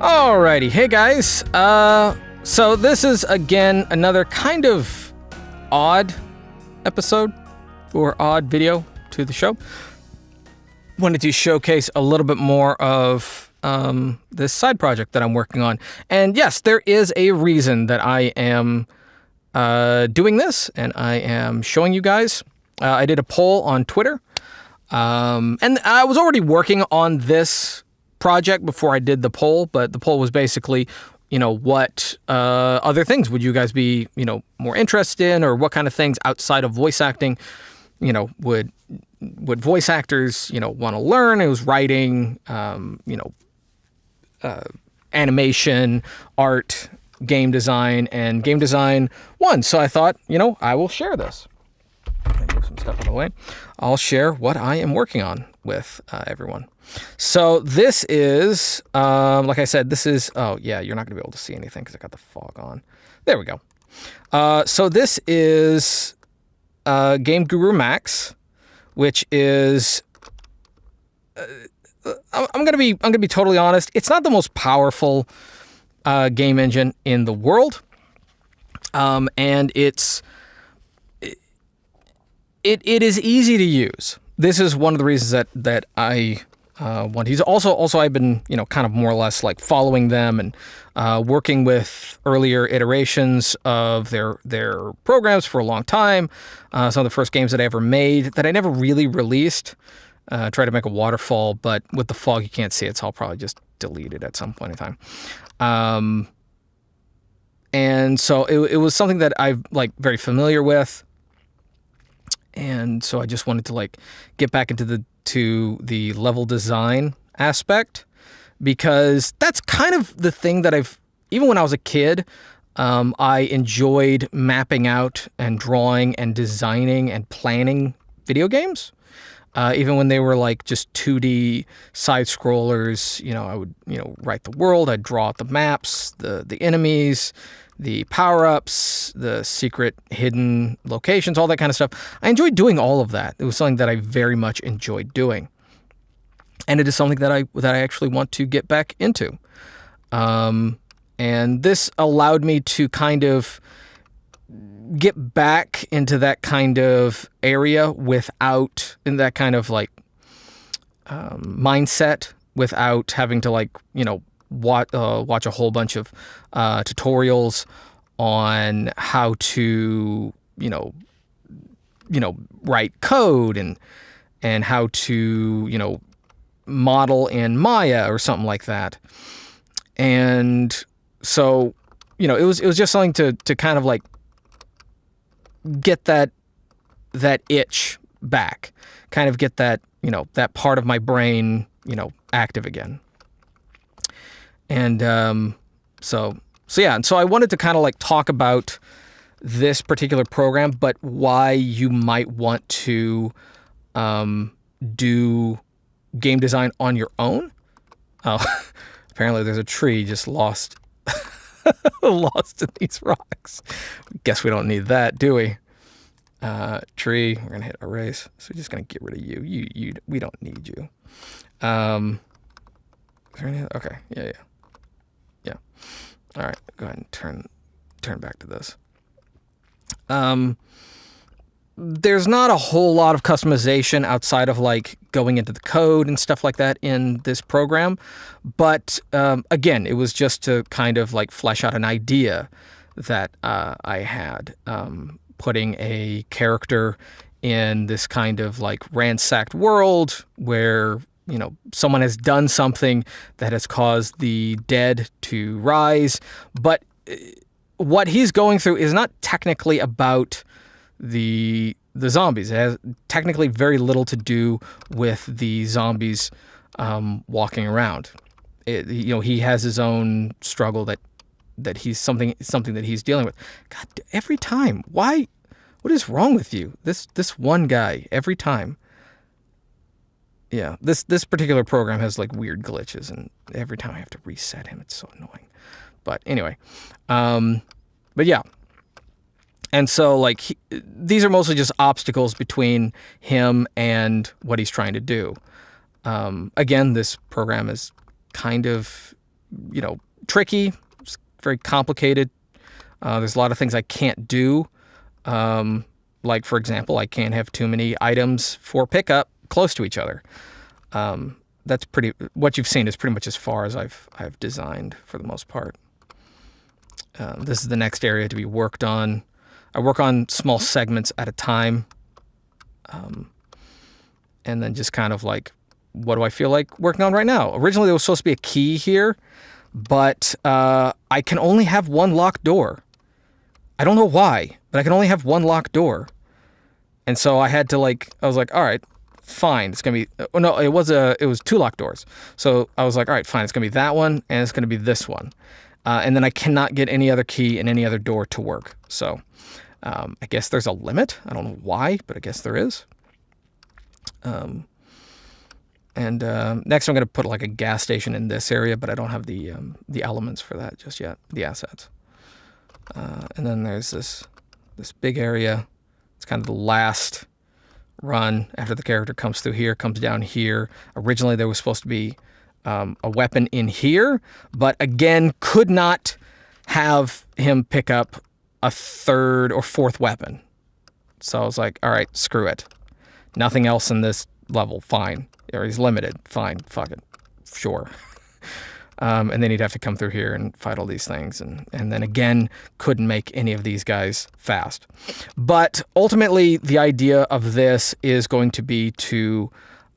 Alrighty, hey guys. So this is again another kind of odd episode or odd video to the show. Wanted to showcase a little bit more of this side project that I'm working on. And yes, there is a reason that I am doing this and I am showing you guys. I did a poll on Twitter, and I was already working on this project before I did the poll, but the poll was basically, what other things would you guys be, more interested in, or what kind of things outside of voice acting, would voice actors, want to learn? It was writing, animation, art, game design, and game design won. So I thought, I will share this. Move some stuff out of the way. I'll share what I am working on with everyone. So this is, like I said, this is, oh yeah, you're not going to be able to see anything because I got the fog on. There we go. So this is gamegurumax, which is, I'm gonna be totally honest. It's not the most powerful game engine in the world, and it is easy to use. This is one of the reasons that I want to use. Also, I've been kind of more or less like following them and working with earlier iterations of their programs for a long time. Some of the first games that I ever made that I never really released. Tried to make a waterfall, but with the fog you can't see it, so I'll probably just delete it at some point in time. And so it was something that I'm very familiar with. And so I just wanted to get back into the level design aspect, because that's kind of the thing that even when I was a kid, I enjoyed mapping out and drawing and designing and planning video games. Even when they were just 2D side scrollers, I would, write the world, I'd draw out the maps, the enemies, the power-ups, the secret hidden locations, all that kind of stuff. I enjoyed doing all of that. It was something that I very much enjoyed doing. And it is something that I actually want to get back into. And this allowed me to kind of get back into that kind of area without, in that kind of mindset, without having to watch a whole bunch of tutorials on how to write code and how to model in Maya or something like that. And so it was just something to kind of get that itch back, kind of get that that part of my brain active again. And so yeah, and so I wanted to kind of talk about this particular program, but why you might want to do game design on your own. Oh, apparently there's a tree just lost in these rocks. Guess we don't need that, do we? Tree, we're gonna hit erase. So we're just gonna get rid of you. We don't need you. Is there any other? Okay, yeah. All right, go ahead and turn back to this. There's not a whole lot of customization outside of going into the code and stuff like that in this program, but again, it was just to kind of flesh out an idea that I had, putting a character in this kind of ransacked world where someone has done something that has caused the dead to rise, but what he's going through is not technically about the zombies. It has technically very little to do with the zombies walking around. He has his own struggle that he's something that he's dealing with. God, every time. Why? What is wrong with you? This one guy every time. Yeah, this particular program has weird glitches, and every time I have to reset him, it's so annoying. But anyway, but yeah. And so these are mostly just obstacles between him and what he's trying to do. Again, this program is kind of, tricky. It's very complicated. There's a lot of things I can't do. Like, for example, I can't have too many items for pickup close to each other. That's what you've seen is pretty much as far as I've designed for the most part. This is the next area to be worked on. I work on small segments at a time. And then just kind of like, what do I feel like working on right now? Originally, there was supposed to be a key here, but I can only have one locked door. I don't know why, but I can only have one locked door. And so I had to I was like, all right, fine. It's going to be, no, it was 2 locked doors. So I was like, all right, fine. It's going to be that one and it's going to be this one. And then I cannot get any other key in any other door to work. So I guess there's a limit. I don't know why, but I guess there is. Next I'm going to put like a gas station in this area, but I don't have the elements for that just yet, the assets. And then there's this big area. It's kind of the last run after the character comes through here, comes down here. Originally there was supposed to be a weapon in here, but again, could not have him pick up a 3rd or 4th weapon. So I was like, all right, screw it. Nothing else in this level, fine. Or he's limited, fine, fuck it, sure. And then he'd have to come through here and fight all these things. And then again, couldn't make any of these guys fast. But ultimately, the idea of this is going to be to,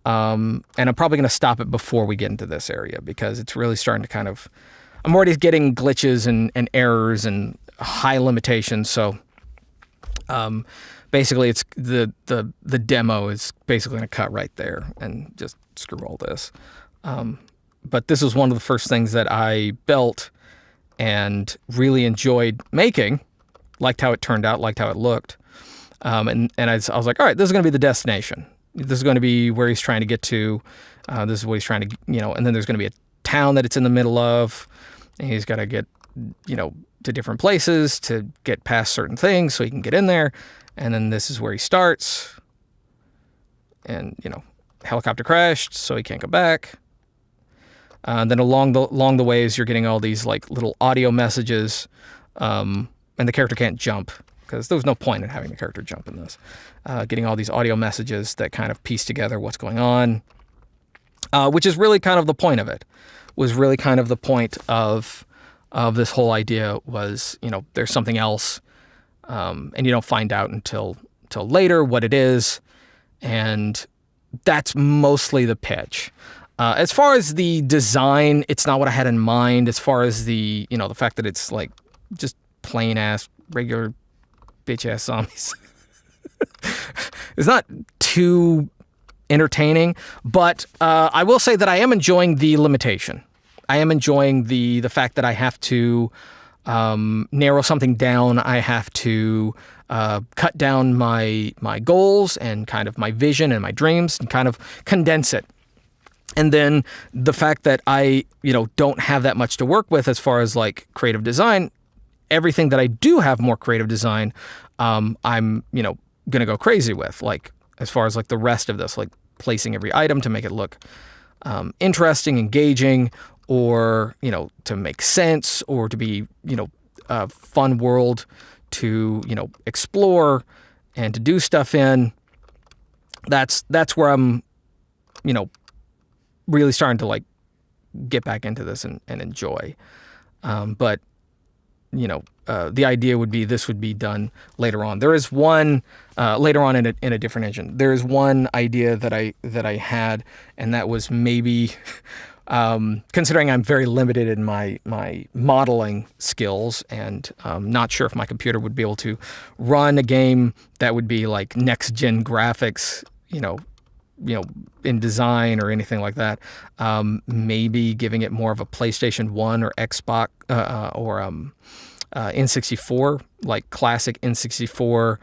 and I'm probably going to stop it before we get into this area because it's really starting to kind of, I'm already getting glitches and errors and high limitations. So basically, it's the demo is basically going to cut right there and just screw all this. But this was one of the first things that I built and really enjoyed making. Liked how it turned out, liked how it looked. And I was like, all right, this is going to be the destination. This is going to be where he's trying to get to. This is what he's trying to, and then there's going to be a town that it's in the middle of. And he's got to get, to different places to get past certain things so he can get in there. And then this is where he starts. And, helicopter crashed, so he can't go back. Then along the ways, you're getting all these like little audio messages, and the character can't jump because there was no point in having the character jump in this. Getting all these audio messages that kind of piece together what's going on, which is really kind of the point of it. Was really kind of the point of this whole idea was, there's something else, and you don't find out until later what it is, and that's mostly the pitch. As far as the design, it's not what I had in mind. As far as the fact that it's like just plain ass regular bitch ass zombies, it's not too entertaining. But I will say that I am enjoying the limitation. I am enjoying the fact that I have to narrow something down. I have to cut down my goals and kind of my vision and my dreams and kind of condense it. And then the fact that I, don't have that much to work with as far as like creative design, everything that I do have more creative design, I'm, going to go crazy with, like, as far as like the rest of this, like placing every item to make it look interesting, engaging, or, to make sense, or to be, a fun world to, explore and to do stuff in. That's where I'm, really starting to like get back into this and enjoy. But the idea would be this would be done later on. There is one later on in a different engine. There is one idea that I had, and that was maybe considering I'm very limited in my modeling skills, and not sure if my computer would be able to run a game that would be like next gen graphics, in design or anything like that. Maybe giving it more of a PlayStation 1 or Xbox or N64, like classic N64,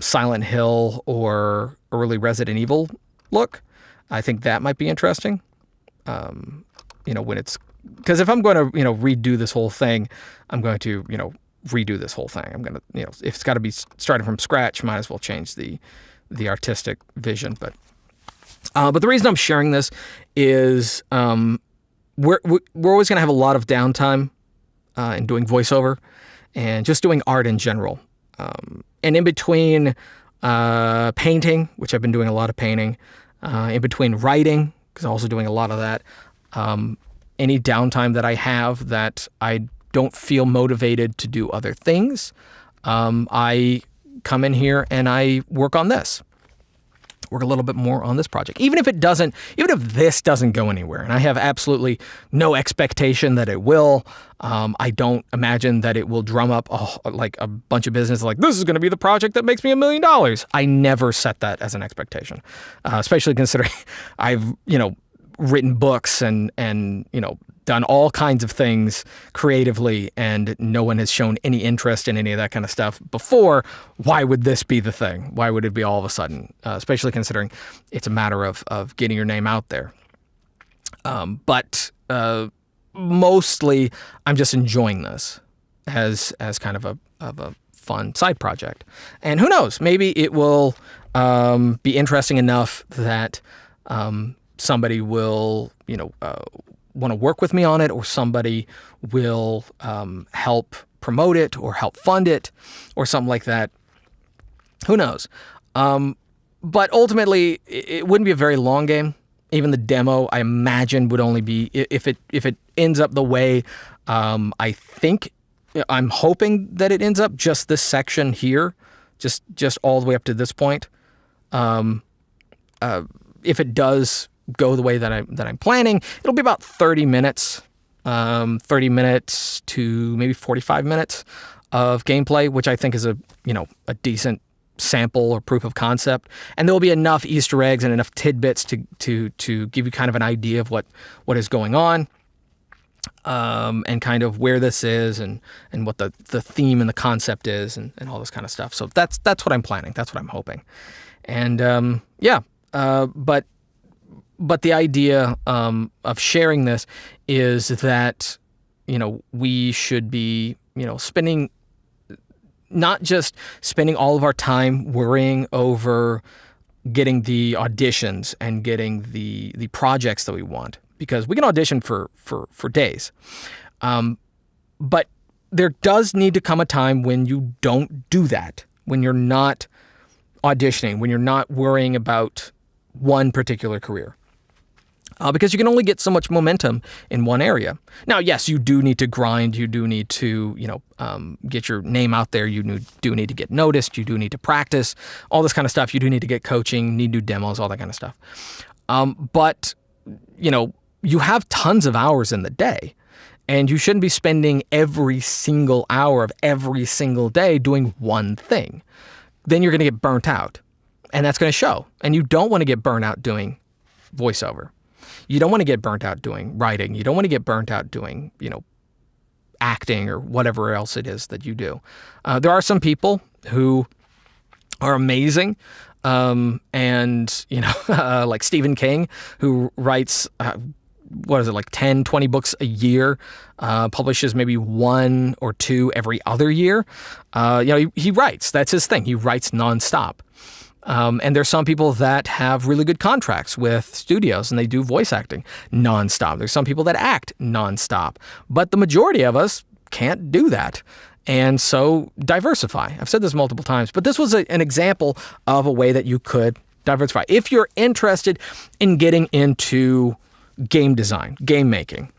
Silent Hill or early Resident Evil look. I think that might be interesting. When it's, because if I'm going to, redo this whole thing, I'm going to, redo this whole thing. I'm going to, if it's got to be starting from scratch, might as well change the artistic vision. But the reason I'm sharing this is we're always going to have a lot of downtime in doing voiceover and just doing art in general. And in between painting, which I've been doing a lot of painting, in between writing, because I'm also doing a lot of that, any downtime that I have that I don't feel motivated to do other things, I come in here and I work on this. Work a little bit more on this project. Even if this doesn't go anywhere, and I have absolutely no expectation that it will, I don't imagine that it will drum up a bunch of business like, this is going to be the project that makes me $1 million. I never set that as an expectation, especially considering I've, written books and done all kinds of things creatively, and no one has shown any interest in any of that kind of stuff before. Why would this be the thing? Why would it be all of a sudden? Especially considering it's a matter of getting your name out there. But mostly I'm just enjoying this as kind of a fun side project. And who knows, maybe it will be interesting enough that somebody will, want to work with me on it, or somebody will help promote it or help fund it or something like that. Who knows? But ultimately, it wouldn't be a very long game. Even the demo, I imagine, would only be, if it ends up the way I think, I'm hoping that it ends up, just this section here, just all the way up to this point. If it does go the way that I'm planning, it'll be about 30 minutes, 30 minutes to maybe 45 minutes of gameplay, which I think is a decent sample or proof of concept. And there will be enough Easter eggs and enough tidbits to give you kind of an idea of what is going on, and kind of where this is and what the theme and the concept is and all this kind of stuff. So that's what I'm planning. That's what I'm hoping. And but the idea of sharing this is that, we should be, not just spending all of our time worrying over getting the auditions and getting the projects that we want, because we can audition for days. But there does need to come a time when you don't do that, when you're not auditioning, when you're not worrying about one particular career. Because you can only get so much momentum in one area. Now, yes, you do need to grind. You do need to, get your name out there. You do need to get noticed. You do need to practice, all this kind of stuff. You do need to get coaching, need to do demos, all that kind of stuff. But, you have tons of hours in the day, and you shouldn't be spending every single hour of every single day doing one thing. Then you're going to get burnt out, and that's going to show. And you don't want to get burnt out doing voiceover. You don't want to get burnt out doing writing. You don't want to get burnt out doing, acting or whatever else it is that you do. There are some people who are amazing. And, like Stephen King, who writes, 10, 20 books a year, publishes maybe 1 or 2 every other year. He writes. That's his thing. He writes nonstop. And there's some people that have really good contracts with studios and they do voice acting nonstop. There's some people that act nonstop, but the majority of us can't do that. And so diversify. I've said this multiple times, but this was an example of a way that you could diversify. If you're interested in getting into game design, game making,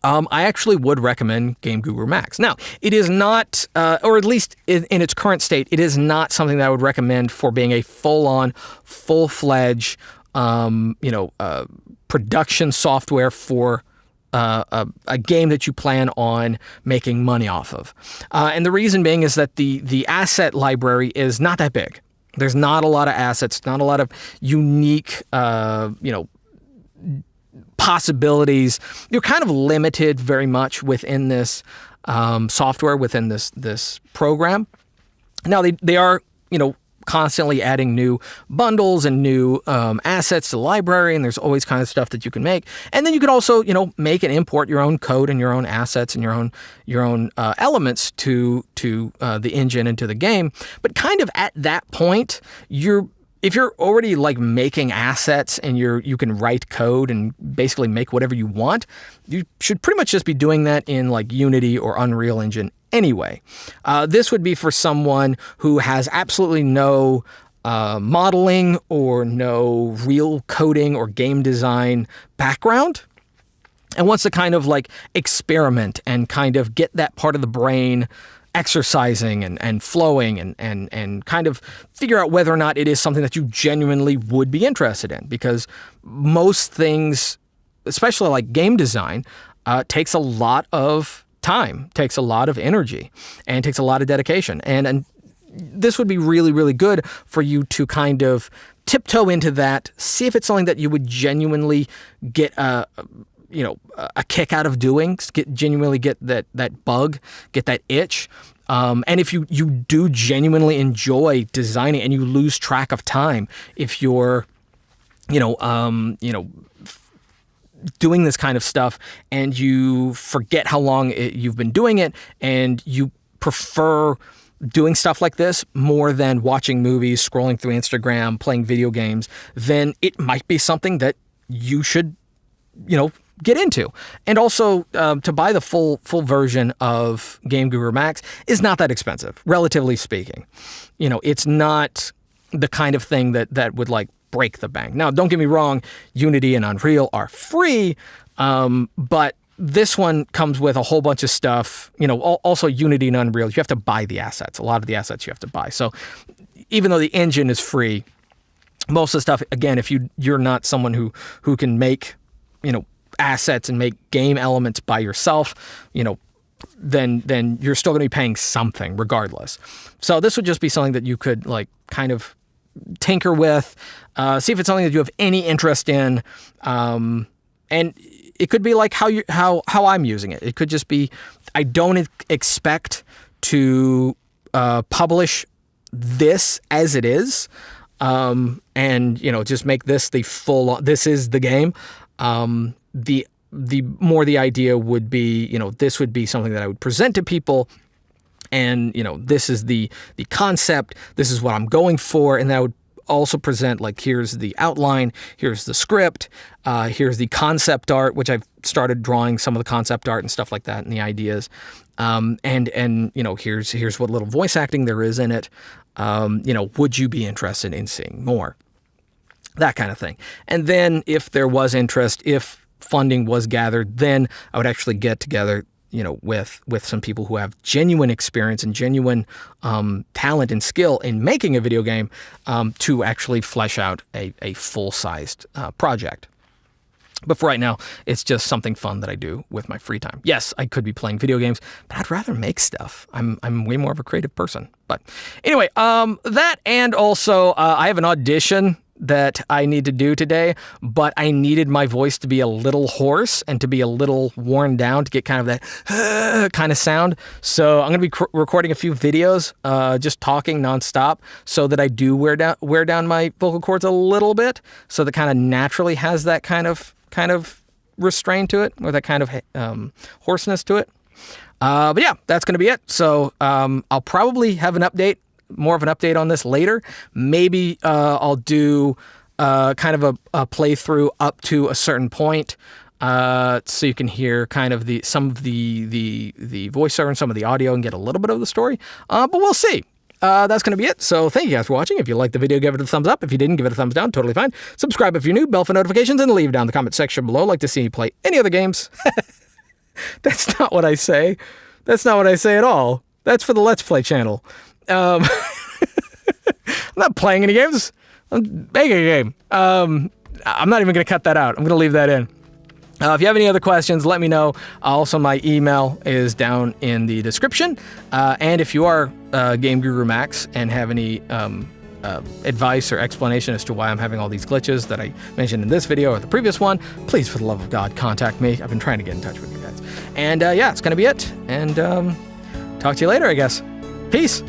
I actually would recommend gamegurumax. Now, it is not, or at least in its current state, it is not something that I would recommend for being a full-on, full-fledged, production software for a game that you plan on making money off of. And the reason being is that the asset library is not that big. There's not a lot of assets, not a lot of unique, possibilities. You're kind of limited very much within this software, within this program. Now they are, constantly adding new bundles and new assets to the library, and there's always kind of stuff that you can make. And then you can also, make and import your own code and your own assets and your own elements to the engine and to the game. But kind of at that point, you're if you're already like making assets and you can write code and basically make whatever you want, you should pretty much just be doing that in like Unity or Unreal Engine anyway. This would be for someone who has absolutely no modeling or no real coding or game design background and wants to kind of like experiment and kind of get that part of the brain exercising and flowing and kind of figure out whether or not it is something that you genuinely would be interested in. Because most things, especially like game design, takes a lot of time, takes a lot of energy, and takes a lot of dedication. And this would be really, really good for you to kind of tiptoe into that, see if it's something that you would genuinely get a kick out of doing, genuinely get that bug, get that itch. And if you do genuinely enjoy designing and you lose track of time, if you're, doing this kind of stuff and you forget how long you've been doing it and you prefer doing stuff like this more than watching movies, scrolling through Instagram, playing video games, then it might be something that you should, get into. And also, to buy the full version of gamegurumax is not that expensive, relatively speaking. It's not the kind of thing that would like break the bank. Now, don't get me wrong, Unity and Unreal are free, but this one comes with a whole bunch of stuff. Also Unity and Unreal, you have to buy the assets. A lot of the assets you have to buy. So even though the engine is free, most of the stuff, again, if you're not someone who can make, assets and make game elements by yourself, then you're still going to be paying something regardless. So this would just be something that you could like kind of tinker with, see if it's something that you have any interest in, and it could be like how I'm using it. It could just be, I don't expect to publish this as it is, and just make this this is the game. The idea would be, this would be something that I would present to people, and this is the concept, this is what I'm going for, and that would also present like, here's the outline, here's the script, here's the concept art, which I've started drawing some of the concept art and stuff like that and the ideas, and here's what little voice acting there is in it. Would you be interested in seeing more? That kind of thing. And then if there was interest, if funding was gathered, then I would actually get together, with some people who have genuine experience and genuine talent and skill in making a video game, to actually flesh out a full-sized project. But for right now, it's just something fun that I do with my free time. Yes, I could be playing video games, but I'd rather make stuff. I'm way more of a creative person. But anyway, that, and also I have an audition that I need to do today, but I needed my voice to be a little hoarse and to be a little worn down to get kind of that kind of sound. So I'm going to be recording a few videos, just talking nonstop, so that I do wear down my vocal cords a little bit, so that kind of naturally has that kind of restraint to it, or that kind of hoarseness to it. But yeah, that's going to be it. So I'll probably have more of an update on this later. Maybe I'll do kind of a playthrough up to a certain point, so you can hear kind of some of the voiceover and some of the audio and get a little bit of the story. But we'll see. That's going to be it. So thank you guys for watching. If you liked the video, give it a thumbs up. If you didn't, give it a thumbs down. Totally fine. Subscribe if you're new, bell for notifications, and leave down in the comment section below. Like to see me play any other games. That's not what I say. That's not what I say at all. That's for the Let's Play channel. I'm not playing any games. I'm making a game. I'm not even going to cut that out. I'm going to leave that in. If you have any other questions, let me know. Also, my email is down in the description. And if you are Game Guru Max and have any advice or explanation as to why I'm having all these glitches that I mentioned in this video or the previous one, please, for the love of God, contact me. I've been trying to get in touch with you guys. And yeah, it's going to be it. And talk to you later, I guess. Peace.